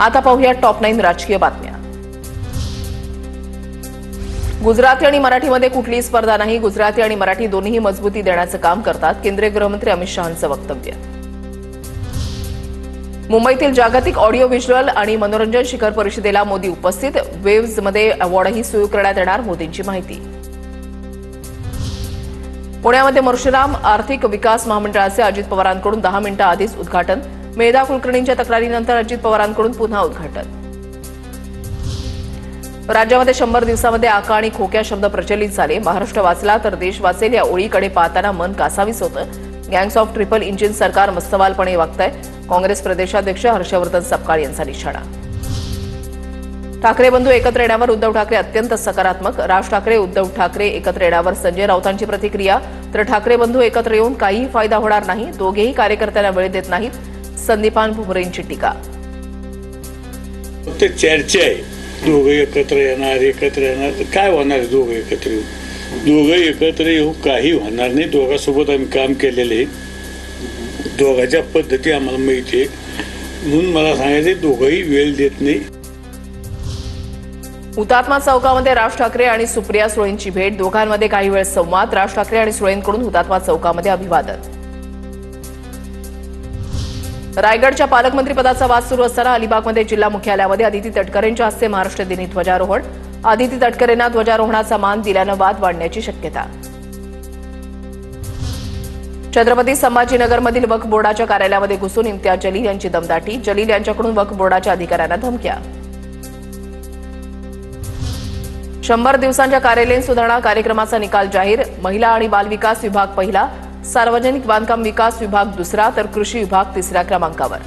आता पाहूया टॉप 9 राजकीय बातम्या। गुजराती आणि मराठीमध्ये कुठलीही स्पर्धा नाही, गुजराती आणि मराठी दोन्हीही मजबूती देण्याचं काम करतात, केंद्रीय गृहमंत्री अमित शहांचं वक्तव्य। मुंबईतील जागतिक ऑडिओ व्हिज्युअल आणि मनोरंजन शिखर परिषदेला मोदी उपस्थित, वेव्हजमध्ये अवॉर्डही सुरू करण्यात येणार, मोदींची माहिती। पुण्यामध्ये परशुराम आर्थिक विकास महामंडळाचे अजित पवारांकडून 10 मिनिटं आधीच उद्घाटन, मेधा कुलकर्णींच्या तक्रारीनंतर अजित पवारांकडून पुन्हा उद्घाटन। राज्यामध्ये 100 दिवसांमध्ये आका आणि खोक्या शब्द प्रचलित झाले, महाराष्ट्र वाचला तर देश वाचेल या ओळीकडे पाहताना मन कासावीस होतं। गँग्स ऑफ ट्रिपल इंजिन सरकार मस्तवालपणे वागतंय, काँग्रेस प्रदेशाध्यक्ष हर्षवर्धन सपकाळ यांचा निशाणा। ठाकरे बंधू एकत्र येण्यावर उद्धव ठाकरे अत्यंत सकारात्मक, राज ठाकरे उद्धव ठाकरे एकत्र येण्यावर संजय राऊतांची प्रतिक्रिया, तर ठाकरे बंधू एकत्र येऊन काहीही फायदा होणार नाही, दोघेही कार्यकर्त्यांना वेळ देत नाहीत, संदीपान भुमरेंची टीका। ते चर्चा आहे, दोघे एकत्र येणार तर काय होणार? दोघे एकत्र येऊ, दोघे एकत्र येऊ काही होणार नाही। दोघांसोबत आम्ही काम केलेले आहे, दोघांच्या पद्धती आम्हाला माहिती आहे, म्हणून मला सांगायचं दोघंही वेळ देत नाही। हुतात्मा चौकामध्ये राज ठाकरे आणि सुप्रिया सुळेंची भेट, दोघांमध्ये काही वेळ संवाद, राज ठाकरे आणि सुळेंकडून हुतात्मा चौकामध्ये अभिवादन। रायगडच्या पालकमंत्रीपदाचा वाद सुरू असताना अलिबागमध्ये जिल्हा मुख्यालयामध्ये अदिती तटकरेंच्या हस्ते महाराष्ट्र दिनी ध्वजारोहण, अदिती तटकरेंना ध्वजारोहणाचा मान दिल्यानं वाद वाढण्याची शक्यता। छत्रपती संभाजीनगरमधील वक्फ बोर्डाच्या कार्यालयामध्ये घुसून इम्तियाज जलील यांची दमदाटी, जलील यांच्याकडून वक्फ बोर्डाच्या अधिकाऱ्यांना धमक्या। 100 दिवसांच्या कार्यालयीन सुधारणा कार्यक्रमाचा निकाल जाहीर, महिला आणि बालविकास विभाग पहिला, सार्वजनिक बांधकाम विकास विभाग दुसरा तर कृषी विभाग तिसऱ्या क्रमांकावर।